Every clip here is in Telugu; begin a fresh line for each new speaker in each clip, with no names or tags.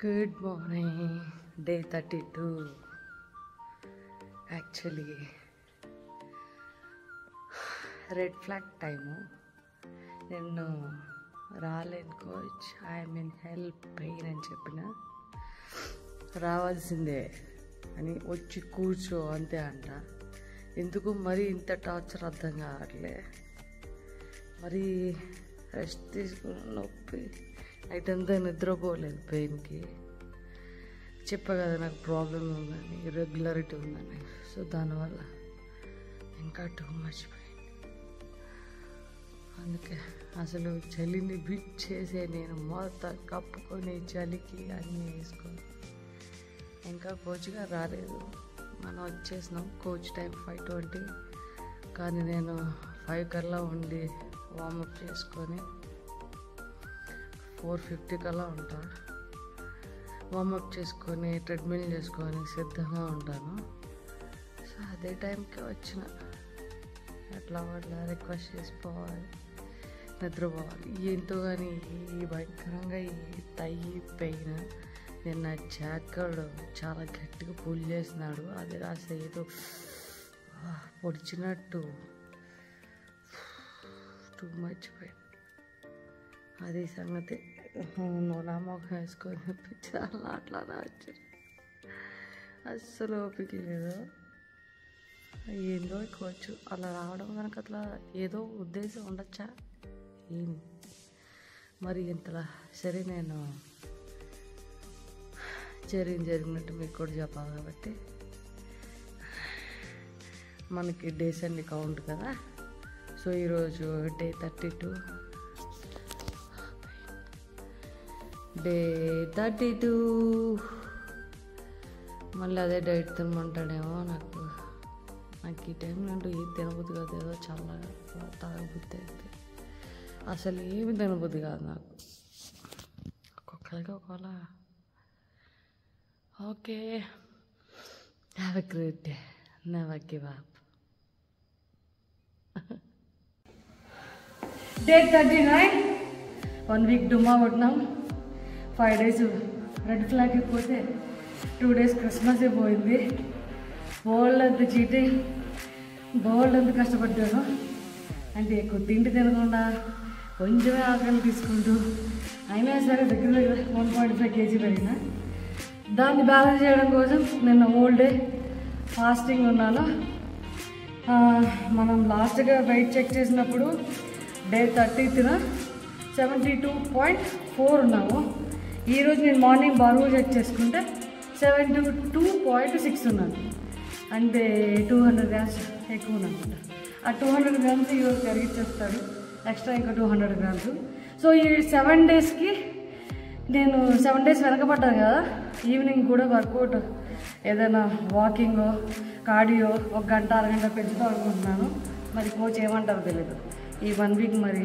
Good morning, day 32. Actually, red flag time. నేను రాలేను coach, I'm in help pain అని చెప్పిన రావాల్సిందే అని వచ్చి కూర్చో అంతే అంట. ఎందుకు మరి ఇంత టార్చర్ అర్థం కావట్లే. మరి రెస్ట్ తీసుకున్న నొప్పి నైట్ అంతా నిద్రపోలేదు పెయిన్కి. చెప్పా కదా నాకు ప్రాబ్లం ఉందని, ఇర్రెగ్యులారిటీ ఉందని. సో దానివల్ల ఇంకా టూ మచ్ పెయిన్. అందుకే అసలు చలిని బీట్ చేసే నేను మొత్తం కప్పుకొని చలికి అన్నీ వేసుకొని ఇంకా కోచ్గా రాలేదు. మనం వచ్చేసినాం. కోచ్ టైం 5:20, కానీ నేను 5 కల్లా ఉండి వార్మప్ చేసుకొని 4:50 కల్లా ఉంటా. వార్మప్ చేసుకొని ట్రెడ్మిల్ చేసుకొని సిద్ధంగా ఉంటాను. సో అదే టైంకి వచ్చిన. అట్లా రిక్వెస్ట్ చేసుకోవాలి, నిద్రపోవాలి. ఎంతో కానీ ఈ భయంకరంగా ఈ తయ్యి పెయిన్. నిన్న జాకడ్ చాలా గట్టిగా పుల్ చేసినాడు. అది రాసే ఏదో పొడిచినట్టు టూ మచ్ పెయిన్. అది సంగతి. నువ్వు నా మొఖం వేసుకొని చాలా అట్లానే వచ్చారు. అస్సలు ఓపిక లేదు. ఏందో కోచ్ అలా రావడం కనుక అట్లా ఏదో ఉద్దేశం ఉండొచ్చా ఏమి మరి ఇంతలా. సరే, నేను జరిగినట్టు మీకు కూడా చెప్పాలి కాబట్టి మనకి డేస్ అన్ని కౌంట్ కదా. సో ఈరోజు డే 32. మళ్ళీ అదే డైట్ తినమంటాడేమో. నాకు ఈ టైం నుండి ఏది తినబుద్ధి కాదు. ఏదో చల్లగా తాగబుద్ధి అయితే అసలు ఏమి తినబుద్ధి కాదు నాకు. ఒక్కొక్కరికి ఒకవేళ. Okay, have a great day. Never give up. Day 39. 1 week డుమ్మా కొట్టినాం. 5 days రెడ్ ఫ్లాగ్ అయిపోతే 2 days క్రిస్మస్ అయిపోయింది. బోల్డ్ అంత చీటింగ్, బోల్డ్ అంత కష్టపడ్డాను. అంటే ఎక్కువ తిండి తినకుండా కొంచెమే ఆకలి తీసుకుంటూ అయినా సరే దగ్గర 1.5 kg పెరిగిన. దాన్ని బ్యాలెన్స్ చేయడం కోసం నిన్న హోల్ డే ఫాస్టింగ్ ఉన్నాను. మనం లాస్ట్గా వెయిట్ చెక్ చేసినప్పుడు డే 30న 72.4 ఉన్నాము. ఈరోజు నేను మార్నింగ్ బరువు చెక్ చేసుకుంటే 72.6 ఉన్నాను. అంటే 200 grams ఎక్కువ అనమాట. ఆ 200 grams ఈరోజు కరిగిచ్చేస్తాడు. ఎక్స్ట్రా ఇంకా 200 grams. సో ఈ 7 daysకి నేను 7 days వెనకబడ్డాను కదా. ఈవినింగ్ కూడా వర్కౌట్ ఏదైనా వాకింగ్, కార్డియో 1 గంట 1.5 గంట పెంచుతాం అనుకుంటున్నాను. మరి కోచ్ ఏమంటారో తెలియదు. ఈ 1 వీక్ మరి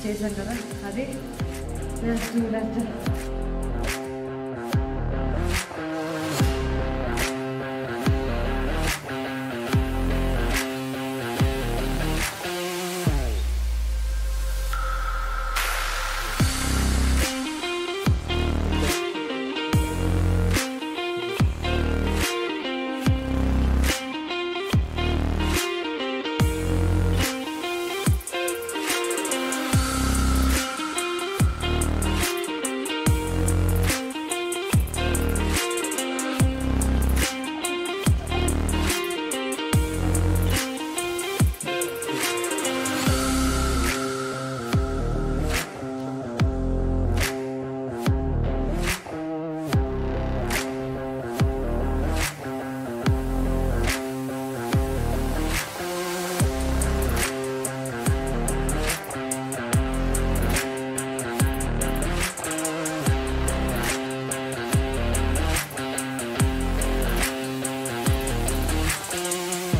చేశాం కదా, అది జస్ట్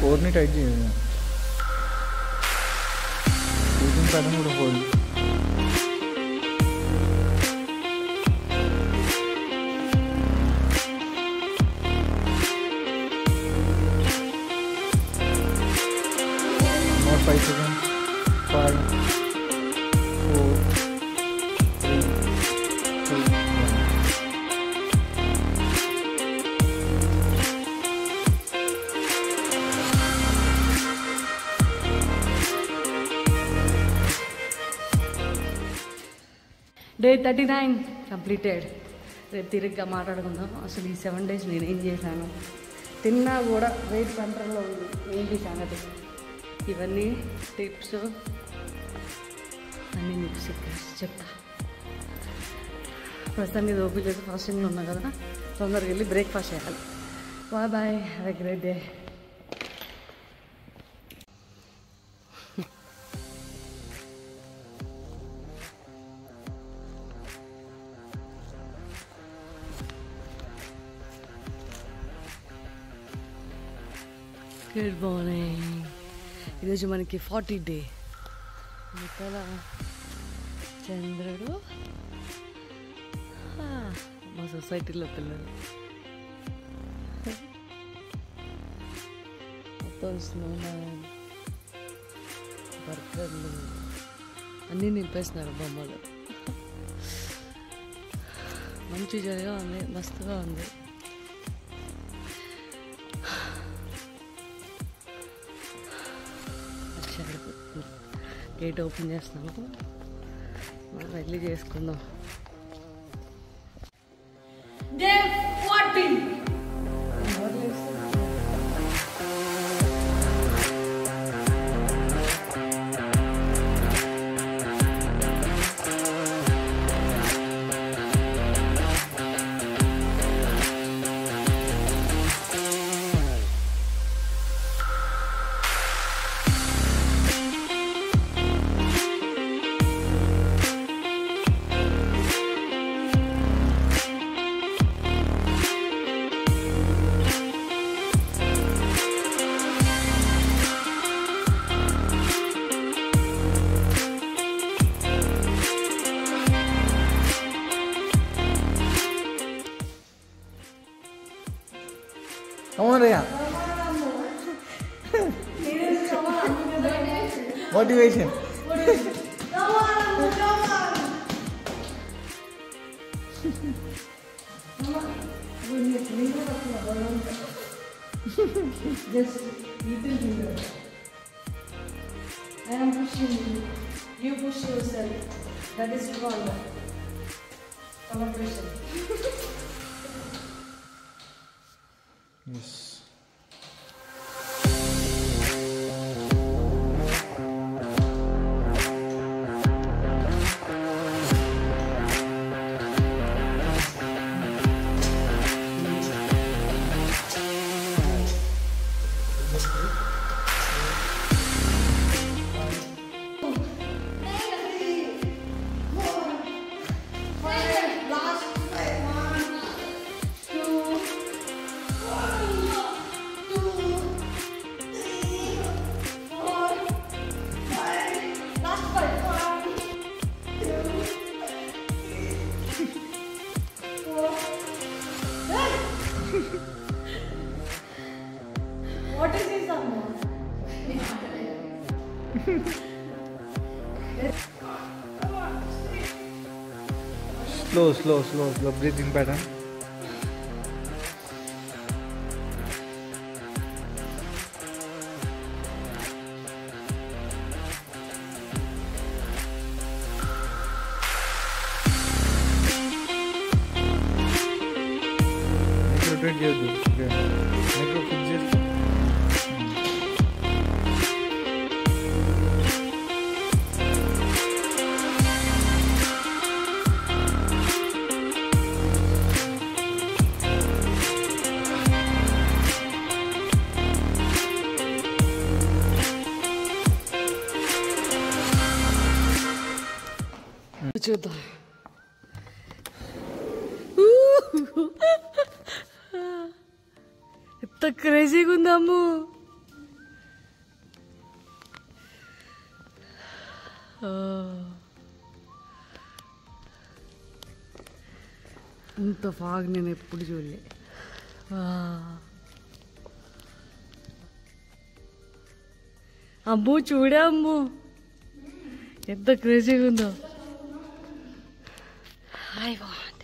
కోర్ని టైట్ చేయాలి. కూర్చుని పైన కూడా hold. Not 5 seconds. 5, 4, 3, 2, 1.
Day 39 completed. రేపు తిరిగ్గా మాట్లాడుకుందాం అసలు ఈ 7 days నేను ఏం చేశాను. తిన్నా కూడా వెయిట్ కంట్రోల్లో ఉంది, ఏంటి సంగతి. ఇవన్నీ టిప్స్ అన్నీ మీకు చెప్తా. ప్రస్తుతానికి ఇది ఓపిక లేదు, ఫాస్టింగ్లో ఉన్నా కదా, తొందరగా వెళ్ళి బ్రేక్ఫాస్ట్ చేయాలి. Bye bye, have a great day. Good morning. ఈరోజు మనకి 40th డే. ఇక్కడ చంద్రుడు, మా సొసైటీలో పిల్లలు మొత్తం స్నోమ్యాన్, బర్గర్లు అన్నీ నింపేస్తున్నారు బొమ్మలు. మంచి జరిగా ఉంది, మస్తుగా ఉంది. గేట్ ఓపెన్ చేస్తున్నాము, మనం వెళ్ళి చేసుకుందాం. Day 14.
Come on, Raya. Motivation.
Just little finger. I am pushing you. You push yourself. That is called collaboration.
Yes. What is this, Amma? Slow breathing pattern. Rotate చేయొద్దు. మైక్రో ఫిక్స్ చేసి
చూద్దాం. ఎంత క్రేజీగా ఉందాము. ఇంత ఫాగ్ నేను ఎప్పుడు చూడలే. అమ్మో చూడే అమ్మో ఎంత క్రేజీగా ఉందో. I want.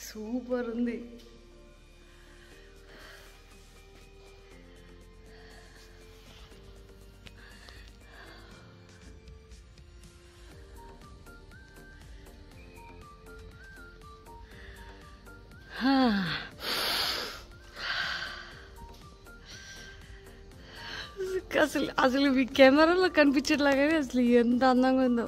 సూపర్ ఉంది. అసలు మీ కెమెరాలో కనిపించట్లాగానే అసలు ఎంత అందంగా ఉందో.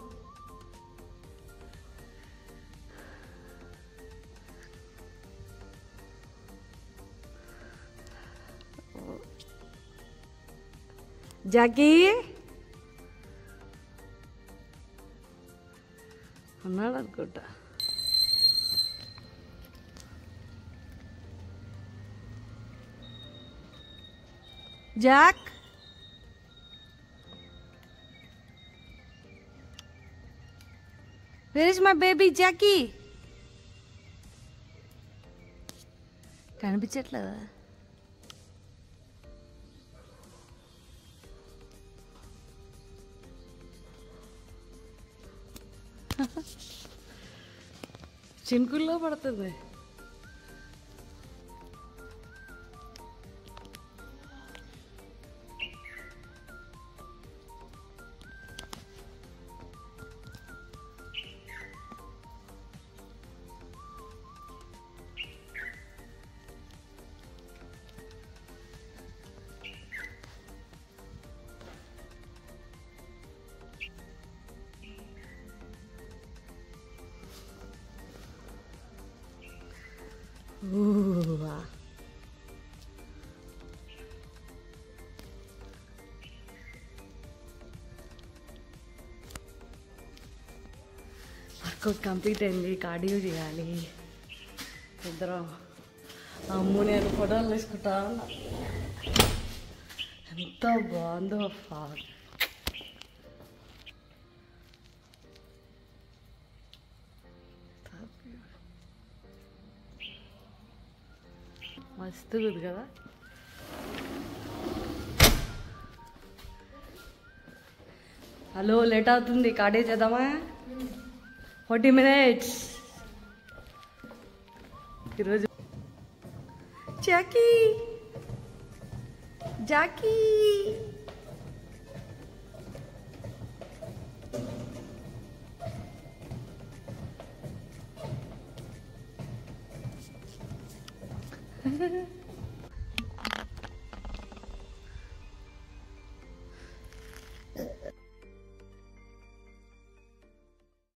జాకీ ఉన్నాడు అనుకుంటా. Jack where is my baby Jackie? కనిపించట్లేదా? చినుకుల్లో పడుతుంది. వర్కౌట్ కంప్లీట్ అయింది. కార్డియో చేయాలి. ఇద్దరం అమ్ము నేను ఫోటోలు తీసుకుంటా. ఎంత బాగుందో ఫాగ్. మస్తు ఉంది కదా. హలో, లేట్ అవుతుంది. కార్డియో చేద్దామా? 40 minutes. ఈరోజు జాకీ జాకీ